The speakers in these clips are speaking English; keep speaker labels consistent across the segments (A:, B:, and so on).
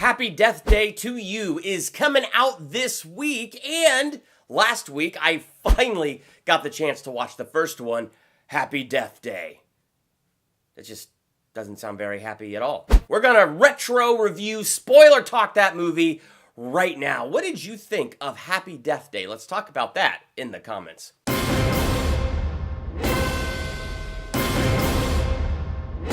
A: Happy Death Day to You is coming out this week, and last week I finally got the chance to watch the first one, Happy Death Day. It just doesn't sound very happy at all. We're gonna retro review, spoiler talk that movie right now. What did you think of Happy Death Day? Let's talk about that in the comments.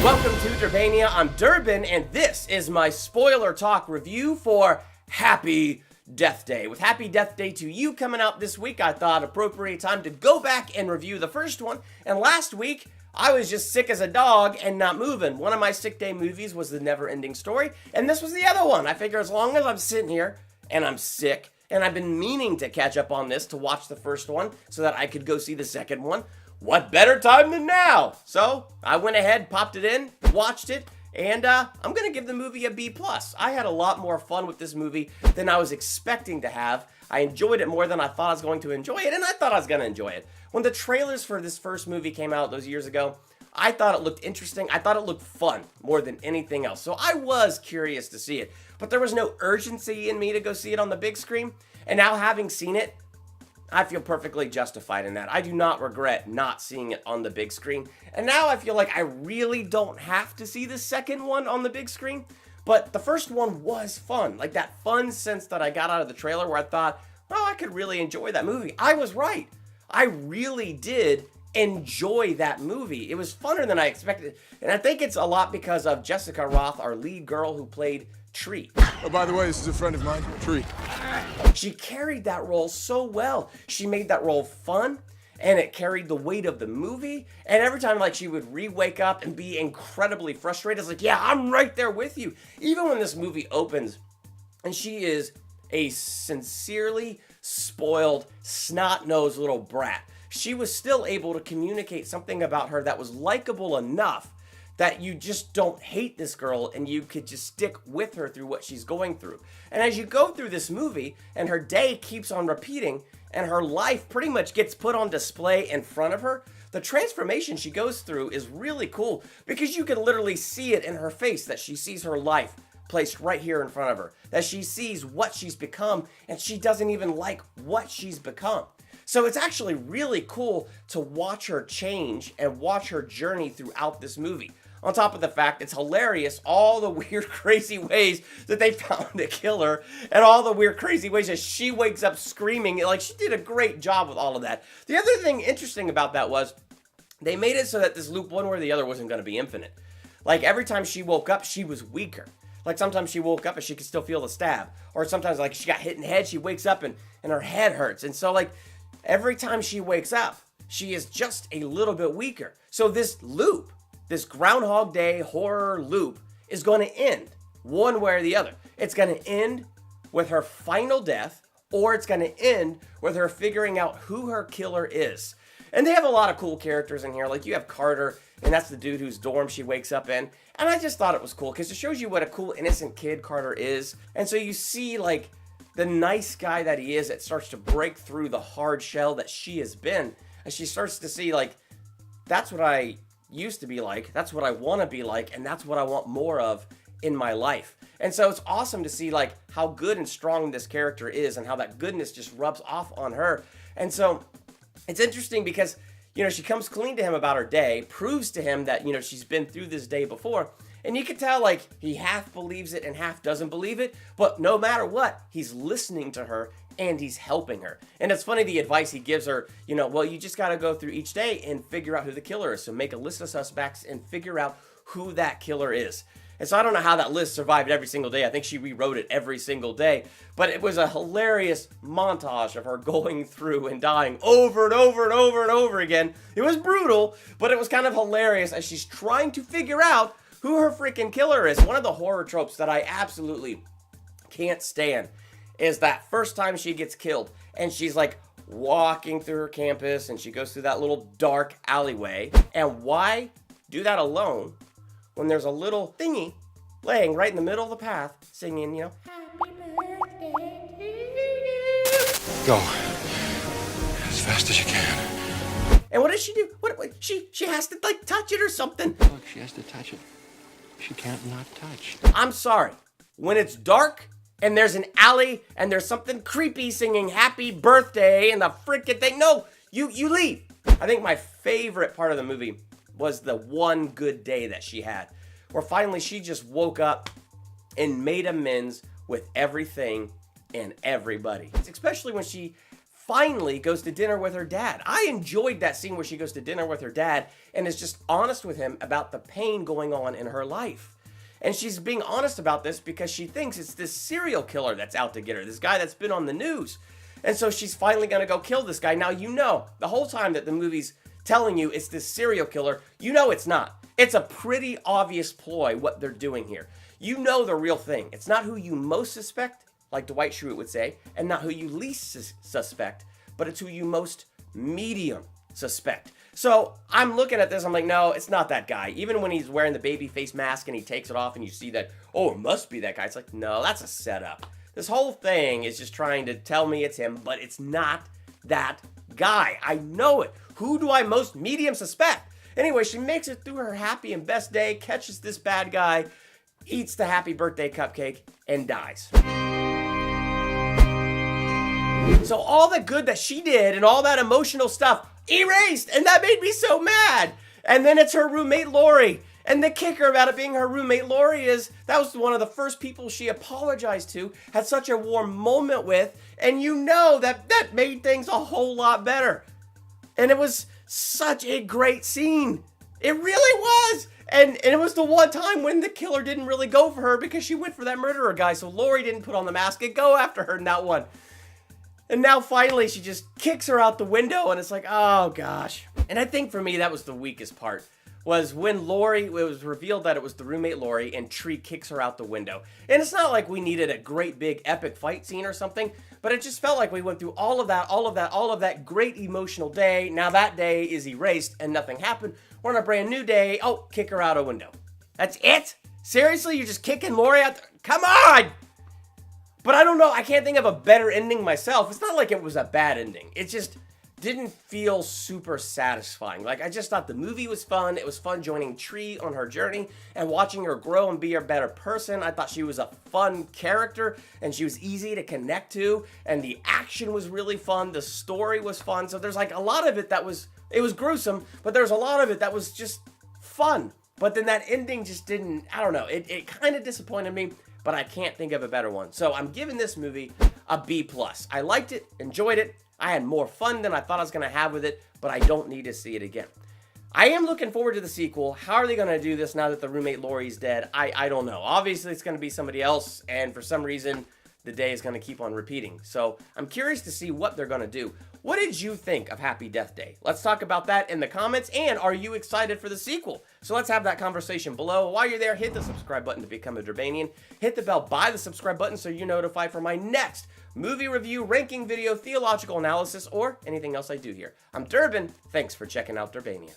A: Welcome to Durbania. I'm Durbin, and this is my spoiler talk review for Happy Death Day. With Happy Death Day to You coming out this week, I thought appropriate time to go back and review the first one. And last week, I was just sick as a dog and not moving. One of my sick day movies was The Never Ending Story, and this was the other one. I figure as long as I'm sitting here and I'm sick, and I've been meaning to catch up on this to watch the first one so that I could go see the second one, what better time than now? So I went ahead, popped it in, watched it, and I'm going to give the movie a B+. I had a lot more fun with this movie than I was expecting to have. I enjoyed it more than I thought I was going to enjoy it, and I thought I was going to enjoy it. When the trailers for this first movie came out those years ago, I thought it looked interesting. I thought it looked fun more than anything else. So I was curious to see it, but there was no urgency in me to go see it on the big screen. And now having seen it, I feel perfectly justified in that. I do not regret not seeing it on the big screen. And now I feel like I really don't have to see the second one on the big screen. But the first one was fun. Like that fun sense that I got out of the trailer where I thought, oh, I could really enjoy that movie. I was right. I really did enjoy that movie. It was funner than I expected. And I think it's a lot because of Jessica Rothe, our lead girl who played Tree.
B: Oh, by the way, this is a friend of mine, Tree.
A: She carried that role so well. She made that role fun, and it carried the weight of the movie. And every time, like, she would re-wake up and be incredibly frustrated, it's like, yeah, I'm right there with you. Even when this movie opens, and she is a sincerely spoiled, snot-nosed little brat, she was still able to communicate something about her that was likable enough that you just don't hate this girl and you could just stick with her through what she's going through. And as you go through this movie and her day keeps on repeating and her life pretty much gets put on display in front of her, the transformation she goes through is really cool because you can literally see it in her face that she sees her life placed right here in front of her, that she sees what she's become and she doesn't even like what she's become. So it's actually really cool to watch her change and watch her journey throughout this movie. On top of the fact it's hilarious, all the weird, crazy ways that they found a killer and all the weird, crazy ways that she wakes up screaming. Like, she did a great job with all of that. The other thing interesting about that was they made it so that this loop, one way or the other, wasn't going to be infinite. Like, every time she woke up, she was weaker. Like, sometimes she woke up and she could still feel the stab. Or sometimes, like, she got hit in the head, she wakes up and her head hurts. And so, like, every time she wakes up, she is just a little bit weaker. So this loop, this Groundhog Day horror loop, is going to end one way or the other. It's going to end with her final death, or it's going to end with her figuring out who her killer is. And they have a lot of cool characters in here. Like, you have Carter, and that's the dude whose dorm she wakes up in. And I just thought it was cool because it shows you what a cool, innocent kid Carter is. And so you see, like, the nice guy that he is that starts to break through the hard shell that she has been. And she starts to see, like, that's what I used to be like, that's what I want to be like, and that's what I want more of in my life. And so it's awesome to see, like, how good and strong this character is and how that goodness just rubs off on her. And so it's interesting because, you know, she comes clean to him about her day, proves to him that, you know, she's been through this day before, and you can tell, like, he half believes it and half doesn't believe it, but no matter what, he's listening to her and he's helping her. And it's funny, the advice he gives her, you know, well, you just got to go through each day and figure out who the killer is. So make a list of suspects and figure out who that killer is. And so I don't know how that list survived every single day. I think she rewrote it every single day. But it was a hilarious montage of her going through and dying over and over and over and over again. It was brutal, but it was kind of hilarious as she's trying to figure out who her freaking killer is. One of the horror tropes that I absolutely can't stand is that first time she gets killed and she's like walking through her campus and she goes through that little dark alleyway. And why do that alone when there's a little thingy laying right in the middle of the path singing, you know, happy birthday to you.
B: Go as fast as you can.
A: And what does she do? What she has to, like, touch it or something.
C: Look, she has to touch it. She can't not touch.
A: I'm sorry. when it's dark and there's an alley and there's something creepy singing happy birthday and the freaking thing. No, you leave. I think my favorite part of the movie was the one good day that she had, where finally she just woke up and made amends with everything and everybody. Especially when she finally goes to dinner with her dad. I enjoyed that scene where she goes to dinner with her dad and is just honest with him about the pain going on in her life. And she's being honest about this because she thinks it's this serial killer that's out to get her, this guy that's been on the news. And so she's finally going to go kill this guy. Now, you know, the whole time that the movie's telling you it's this serial killer, you know it's not. It's a pretty obvious ploy what they're doing here. You know the real thing. It's not who you most suspect, like Dwight Schrute would say, and not who you least suspect, but it's who you most medium suspect. So I'm looking at this, I'm like, no, it's not that guy. Even when he's wearing the baby face mask and he takes it off and you see that, oh, it must be that guy. It's like, no, that's a setup. This whole thing is just trying to tell me it's him, but it's not that guy. I know it. Who do I most medium suspect? Anyway, she makes it through her happy and best day, catches this bad guy, eats the happy birthday cupcake, and dies. So all the good that she did and all that emotional stuff erased, and that made me so mad. And then it's her roommate Lori. And the kicker about it being her roommate Lori is that was one of the first people she apologized to, had such a warm moment with, and you know that made things a whole lot better. And it was such a great scene. It really was. And it was the one time when the killer didn't really go for her because she went for that murderer guy. So Lori didn't put on the mask and go after her in that one. And now finally she just kicks her out the window and it's like, oh gosh. And I think for me that was the weakest part, was when Lori, it was revealed that it was the roommate Lori and Tree kicks her out the window. And it's not like we needed a great big epic fight scene or something, but it just felt like we went through all of that great emotional day. Now that day is erased and nothing happened. We're on a brand new day. Oh, kick her out a window. That's it? Seriously? You're just kicking Lori out? Come on! But I don't know. I can't think of a better ending myself. It's not like it was a bad ending. It just didn't feel super satisfying. Like, I just thought the movie was fun. It was fun joining Tree on her journey and watching her grow and be a better person. I thought she was a fun character and she was easy to connect to. And the action was really fun. The story was fun. So there's like a lot of it that was, it was gruesome, but there's a lot of it that was just fun. But then that ending just didn't, I don't know. It kind of disappointed me, but I can't think of a better one. So I'm giving this movie a B+. I liked it, enjoyed it. I had more fun than I thought I was going to have with it, but I don't need to see it again. I am looking forward to the sequel. How are they going to do this now that the roommate Lori's dead? I don't know. Obviously, it's going to be somebody else, and for some reason, the day is going to keep on repeating. So I'm curious to see what they're going to do. What did you think of Happy Death Day? Let's talk about that in the comments, and are you excited for the sequel? So let's have that conversation below. While you're there, hit the subscribe button to become a Durbanian. Hit the bell by the subscribe button so you're notified for my next movie review, ranking video, theological analysis, or anything else I do here. I'm Durbin. Thanks for checking out Durbania.